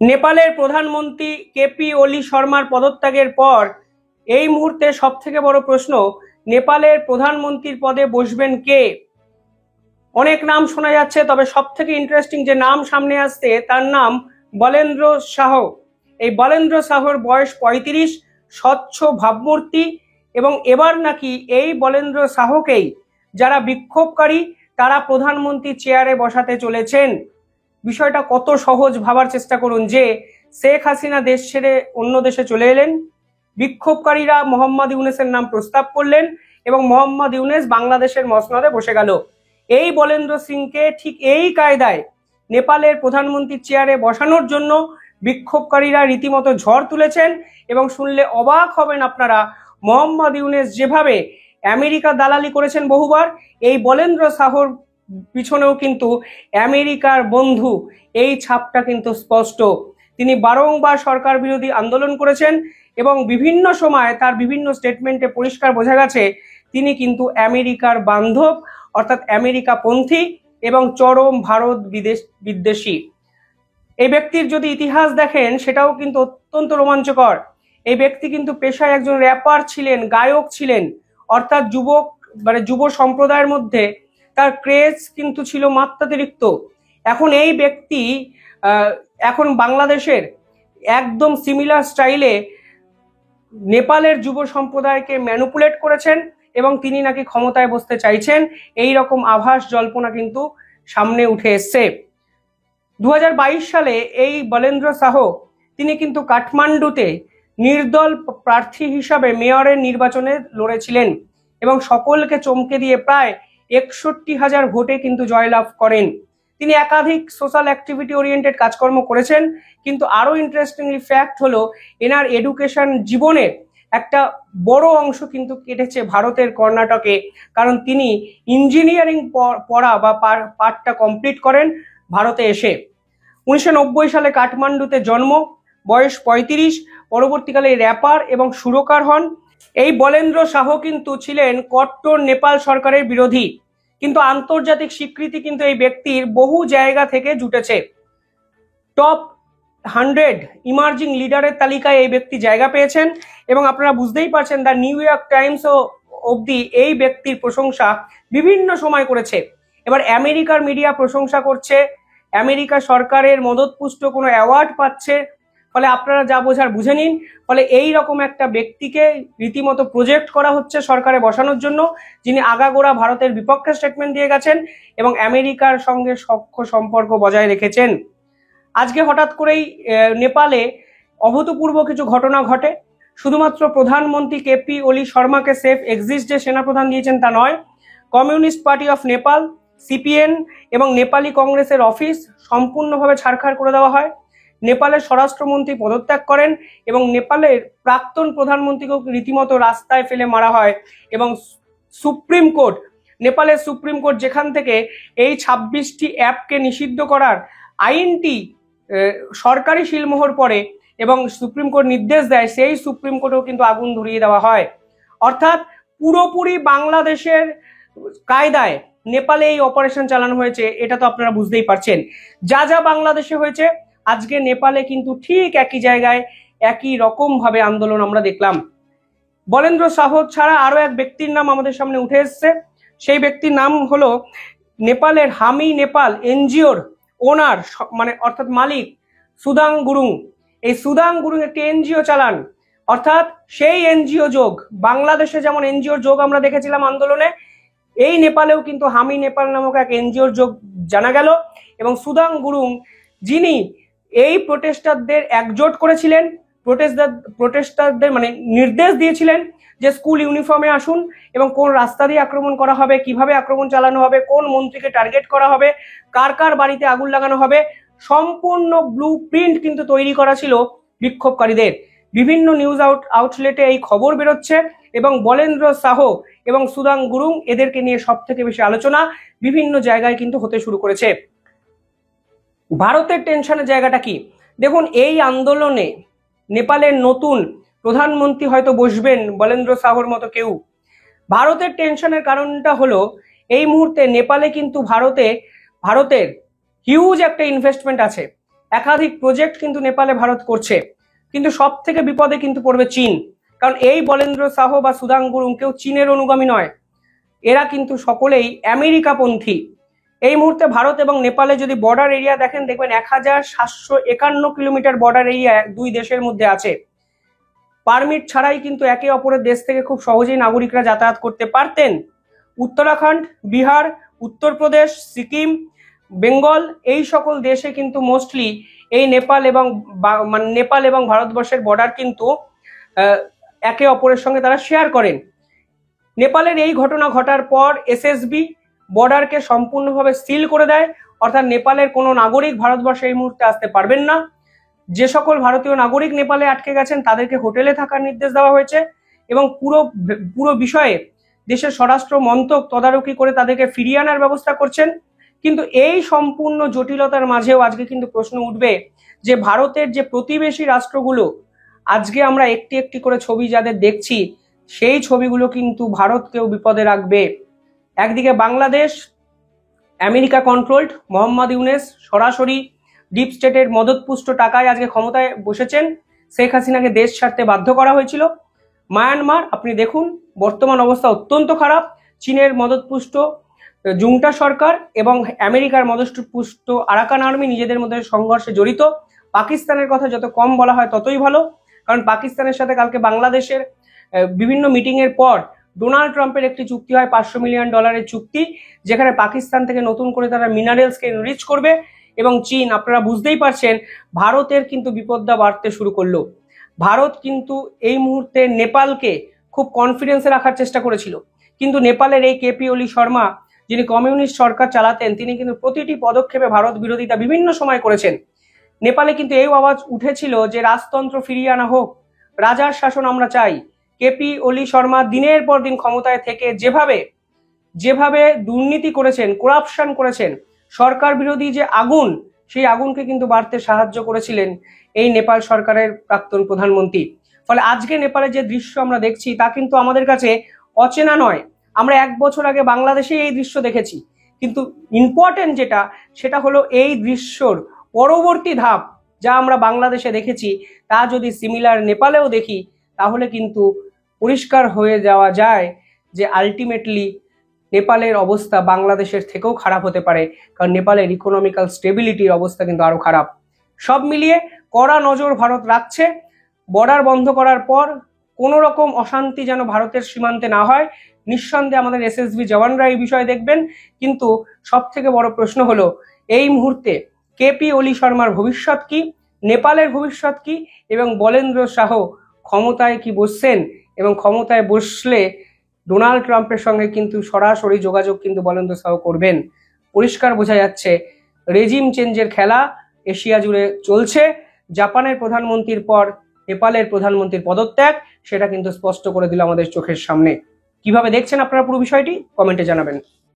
নেপালের প্রধানমন্ত্রী কেপি ওলি শর্মার পদত্যাগের পর এই মুহূর্তে সবথেকে বড় প্রশ্ন, নেপালের প্রধানমন্ত্রীর পদে বসবেন কে? অনেক নাম শোনা যাচ্ছে, তবে সবথেকে ইন্টারেস্টিং যে নাম সামনে আসছে তার নাম বলেন্দ্র শাহ। এই বলেন্দ্র শাহর বয়স 35, স্বচ্ছ ভাবমূর্তি, এবং এবার নাকি এই বলেন্দ্র শাহকেই যারা বিক্ষোভকারী তারা প্রধানমন্ত্রী চেয়ারে বসাতে চলেছেন। বিষয়টা কত সহজ ভাবার চেষ্টা করুন যে শেখ হাসিনা দেশ ছেড়ে অন্য দেশে চলে এলেন, বিক্ষোভকারীরা মোহাম্মদ ইউনূসের নাম প্রস্তাব করলেন এবং মোহাম্মদ ইউনূস বাংলাদেশের মসনদে বসে গেল। এই বলেন্দ্র সিংকে ঠিক এই কায়দায় নেপালের প্রধানমন্ত্রীর চেয়ারে বসানোর জন্য বিক্ষোভকারীরা রীতিমতো ঝড় তুলেছেন। এবং শুনলে অবাক হবেন আপনারা, মোহাম্মদ ইউনূস যেভাবে আমেরিকা দালালি করেছেন বহুবার, এই বলেন্দ্র শাহর পিছনেও কিন্তু আমেরিকার বন্ধু, এই ছাপটা কিন্তু স্পষ্ট। তিনি বারংবার সরকার বিরোধী আন্দোলন করেছেন এবং বিভিন্ন সময় তার বিভিন্ন স্টেটমেন্টে পরিষ্কার বোঝা গেছে তিনি কিন্তু আমেরিকার বান্ধব, অর্থাৎ আমেরিকাপন্থী এবং চরম ভারত বিদ্বেষী। এই ব্যক্তির যদি ইতিহাস দেখেন সেটাও কিন্তু অত্যন্ত রোমাঞ্চকর। এই ব্যক্তি কিন্তু পেশায় একজন র্যাপার ছিলেন, গায়ক ছিলেন, অর্থাৎ যুব সম্প্রদায়ের মধ্যে তার ক্রেজ কিন্তু ছিল মাত্রাতিরিক্ত। এখন এই ব্যক্তি এখন বাংলাদেশের একদম সিমিলার স্টাইলে নেপালের যুব সম্প্রদায়কে ম্যানিপুলেট করেছেন এবং তিনি নাকি ক্ষমতায় বসতে চাইছেন, এই রকম আভাস জল্পনা কিন্তু সামনে উঠে এসছে। 2022 সালে এই বলেন্দ্র শাহ তিনি কিন্তু কাঠমান্ডুতে নির্দল প্রার্থী হিসাবে মেয়রের নির্বাচনে লড়েছিলেন এবং সকলকে চমকে দিয়ে প্রায় 61,000 ভোটে কিন্তু জয়লাভ করেন। তিনি একাধিক সোশ্যাল অ্যাক্টিভিটি ওরিয়েন্টেড কাজকর্ম করেছেন, কিন্তু আরো ইন্টারেস্টিংলি ফ্যাক্ট হলো এনার এডুকেশন জীবনের একটা বড় অংশ কিন্তু কেটেছে ভারতের কর্ণাটকে, কারণ তিনি ইঞ্জিনিয়ারিং পড়া বা পাঠটা কমপ্লিট করেন ভারতে এসে। 1990 সালে কাঠমান্ডুতে জন্ম, বয়স 35, পরবর্তীকালে র্যাপার এবং সুরকার হন। এই বলেন্দ্র শাহ কিন্তু ছিলেন কট্টর নেপাল সরকারের বিরোধী, কিন্তু আন্তর্জাতিক স্বীকৃতি কিন্তু এই ব্যক্তির বহু জায়গা থেকে জুটেছে। টপ 100 ইমার্জিং লিডারের তালিকায় এই ব্যক্তি জায়গা পেয়েছেন এবং আপনারা বুঝতেই পারছেন দ্য নিউ ইয়র্ক টাইমস অবধি এই ব্যক্তির প্রশংসা বিভিন্ন সময় করেছে। এবার আমেরিকার মিডিয়া প্রশংসা করছে, আমেরিকা সরকারের মদতপুষ্ট কোনো অ্যাওয়ার্ড পাচ্ছে, ফলে আপনারা যা বোঝার বুঝে নিন। ফলে এই রকম একটা ব্যক্তিকে রীতিমতো প্রজেক্ট করা হচ্ছে সরকারে বসানোর জন্য, যিনি আগাগোড়া ভারতের বিপক্ষে স্টেটমেন্ট দিয়ে গেছেন এবং আমেরিকার সঙ্গে সখ্য সম্পর্ক বজায় রেখেছেন। আজকে হঠাৎ করেই নেপালে অভূতপূর্ব কিছু ঘটনা ঘটে। শুধুমাত্র প্রধানমন্ত্রী কেপি ওলি শর্মাকে সেফ এক্সিস্ট যে সেনাপ্রধান দিয়েছেন তা নয়, communist party of Nepal, CPN এবং নেপালি কংগ্রেসের অফিস সম্পূর্ণভাবে ছাড়খাড় করে দেওয়া হয়। নেপালের স্বরাষ্ট্রমন্ত্রী পদত্যাগ করেন এবং নেপালের প্রাক্তন প্রধানমন্ত্রীকেও রীতিমতো রাস্তায় ফেলে মারা হয়। এবং সুপ্রিম কোর্ট, নেপালের সুপ্রিম কোর্ট যেখান থেকে এই 26টি অ্যাপকে নিষিদ্ধ করার আইনটি সরকারি শিলমোহর পড়ে এবং সুপ্রিম কোর্ট নির্দেশ দেয়, সেই সুপ্রিম কোর্টেও কিন্তু আগুন ধরিয়ে দেওয়া হয়। অর্থাৎ পুরোপুরি বাংলাদেশের কায়দায় নেপালে এই অপারেশন চালানো হয়েছে, এটা তো আপনারা বুঝতেই পারছেন। যা যা বাংলাদেশে হয়েছে আজকে নেপালে কিন্তু ঠিক একই জায়গায় একই রকম ভাবে আন্দোলন আমরা দেখলাম। বলেন্দ্র শাহ ছাড়া আরো এক ব্যক্তির নাম আমাদের সামনে উঠে এসছে। সেই ব্যক্তির নাম হলো নেপালের হামি নেপাল এনজিওর ওনার, মানে অর্থাৎ মালিক সুদাং গুরুং। এই সুদাং গুরুং একটি এনজিও চালান, অর্থাৎ সেই এনজিও যোগ, বাংলাদেশে যেমন এনজিওর যোগ আমরা দেখেছিলাম আন্দোলনে, এই নেপালেও কিন্তু হামি নেপাল নামক এক এনজিওর যোগ জানা গেল। এবং সুদাং গুরুং যিনি এই প্রোটেস্টারদের একজোট করেছিলেন, প্রোটেস্টারদের মানে নির্দেশ দিয়েছিলেন যে স্কুল ইউনিফর্মে আসুন এবং কোন রাস্তা দিয়ে আক্রমণ করা হবে, কিভাবে আক্রমণ চালানো হবে, কোন মন্ত্রীকে টার্গেট করা হবে, কার কার বাড়িতে আগুন লাগানো হবে, সম্পূর্ণ ব্লু প্রিন্ট কিন্তু তৈরি করা ছিল বিক্ষোভকারীদের। বিভিন্ন নিউজ আউটলেটে এই খবর বেরোচ্ছে এবং বলেন্দ্র শাহ এবং সুদাং গুরুং এদেরকে নিয়ে সব থেকে বেশি আলোচনা বিভিন্ন জায়গায় কিন্তু হতে শুরু করেছে। ভারতের টেনশনের জায়গাটা কি দেখুন, এই আন্দোলনে নেপালের নতুন প্রধানমন্ত্রী হয়তো বসবেন বলেন্দ্র শাহর মতো কেউ। ভারতের টেনশনের কারণটা হলো এই মুহূর্তে নেপালে কিন্তু ভারতের হিউজ একটা ইনভেস্টমেন্ট আছে একাধিক প্রজেক্ট কিন্তু নেপালে ভারত করছে, কিন্তু সব থেকে বিপদে কিন্তু পড়বে চীন। কারণ এই বলেন্দ্র সাহ বা সুদাং গুরুং কেউ চীনের অনুগামী নয়, এরা কিন্তু সকলেই আমেরিকাপন্থী। এই মুহূর্তে ভারত এবং নেপালে যদি বর্ডার এরিয়া দেখেন, দেখবেন 1751 কিলোমিটার বর্ডার এরিয়া দুই দেশের মধ্যে আছে। পারমিট ছাড়াই কিন্তু একে অপরের দেশ থেকে খুব সহজেই নাগরিকরা যাতায়াত করতে পারতেন। উত্তরাখণ্ড, বিহার, উত্তরপ্রদেশ, সিকিম, বেঙ্গল এই সকল দেশে কিন্তু মোস্টলি এই নেপাল এবং ভারতবর্ষের বর্ডার কিন্তু একে অপরের সঙ্গে তারা শেয়ার করেন। নেপালের এই ঘটনা ঘটার পর এসএসবি বর্ডারকে সম্পূর্ণভাবে সিল করে দেয়, অর্থাৎ নেপালের কোনো নাগরিক ভারতবর্ষে এই মুহূর্তে আসতে পারবেন না। যে সকল ভারতীয় নাগরিক নেপালে আটকে গেছেন তাদেরকে হোটেলে থাকার নির্দেশ দেওয়া হয়েছে এবং পুরো বিষয়ে দেশের স্বরাষ্ট্র মন্ত্রক তদারকি করে তাদেরকে ফিরিয়ে আনার ব্যবস্থা করছেন। কিন্তু এই সম্পূর্ণ জটিলতার মাঝেও আজকে কিন্তু প্রশ্ন উঠবে যে ভারতের যে প্রতিবেশী রাষ্ট্রগুলো, আজকে আমরা একটি একটি করে ছবি যাদের দেখছি, সেই ছবিগুলো কিন্তু ভারতকেও বিপদে রাখবে। একদিকে বাংলাদেশ আমেরিকা কন্ট্রোলড, মোহাম্মদ ইউনেস সরাসরি ডিপ স্টেটের মদতপুষ্ট টাকায় আজকে ক্ষমতায় বসেছেন, শেখ হাসিনাকে দেশ ছাড়তে বাধ্য করা হয়েছিল। মায়ানমার আপনি দেখুন বর্তমান অবস্থা অত্যন্ত খারাপ, চীনের মদতপুষ্ট জুংটা সরকার এবং আমেরিকার মদতপুষ্ট আরাকান আর্মি নিজেদের মধ্যে সংঘর্ষে জড়িত। পাকিস্তানের কথা যত কম বলা হয় ততই ভালো, কারণ পাকিস্তানের সাথে কালকে বাংলাদেশের বিভিন্ন মিটিং এর পর ডোনাল্ড ট্রাম্পের একটি চুক্তি হয়, $500 মিলিয়ন চুক্তি, যেখানে পাকিস্তান থেকে নতুন করে তারা মিনারেলসকে এনরিচ করবে। এবং চীন, আপনারা বুঝতেই পারছেন ভারতের কিন্তু বিপদটা বাড়তে শুরু করলো। ভারত কিন্তু এই মুহূর্তে নেপালকে খুব কনফিডেন্সে রাখার চেষ্টা করেছিল, কিন্তু নেপালের এই কেপি ওলি শর্মা, যিনি কমিউনিস্ট সরকার চালাতেন, তিনি কিন্তু প্রতিটি পদক্ষেপে ভারত বিরোধিতা বিভিন্ন সময় করেছেন। নেপালে কিন্তু এই আওয়াজ উঠেছিল যে রাজতন্ত্র ফিরিয়ে আনা হোক, রাজার শাসন আমরা চাই। কেপি ওলি শর্মা দিনের পর দিন ক্ষমতায় থেকে যেভাবে দুর্নীতি করেছেন, করাপশন করেছেন, সরকার বিরোধী যে আগুন, সেই আগুনকে কিন্তু বাড়তে সাহায্য করেছিলেন এই নেপাল সরকারের প্রাক্তন প্রধানমন্ত্রী। ফলে আজকে নেপালের যে দৃশ্য আমরা দেখছি তা কিন্তু আমাদের কাছে অচেনা নয়। আমরা 1 বছর আগে বাংলাদেশে এই দৃশ্য দেখেছি, কিন্তু ইম্পর্টেন্ট সেটা হলো এই দৃশ্যর পরবর্তী ধাপ যা আমরা বাংলাদেশে দেখেছি তা যদি সিমিলার নেপালেও দেখি, তাহলে কিন্তু পরিষ্কার হয়ে যাওয়া যায় যে আলটিমেটলি নেপালের অবস্থা বাংলাদেশের থেকেও খারাপ হতে পারে, কারণ নেপালের ইকোনমিক্যাল স্টেবিলিটির অবস্থা কিন্তু আরো খারাপ। সব মিলিয়ে কড়া নজর ভারত রাখছে। বর্ডার বন্ধ করার পর কোনো রকম অশান্তি যেন ভারতের সীমান্তে না হয়, নিঃসন্দেহে আমাদের এসএসবি জওয়ানরা এই বিষয়ে দেখবেন। কিন্তু সব থেকে বড় প্রশ্ন হলো এই মুহূর্তে কেপি ওলি শর্মার ভবিষ্যৎ কি, নেপালের ভবিষ্যৎ কি, এবং বলেন্দ্র শাহ ক্ষমতায় কি বসছেন, এবং ক্ষমতায় বসলে ডোনাল্ড ট্রাম্পের সঙ্গে কিন্তু সরাসরি যোগাযোগ কিন্তু বলেন্দ্র শাহ করবেন। পরিষ্কার বোঝা যাচ্ছে রেজিম চেঞ্জের খেলা এশিয়া জুড়ে চলছে। জাপানের প্রধানমন্ত্রীর পর নেপালের প্রধানমন্ত্রীর পদত্যাগ, সেটা কিন্তু স্পষ্ট করে দিল আমাদের চোখের সামনে। কিভাবে দেখছেন আপনারা পুরো বিষয়টি কমেন্টে জানাবেন।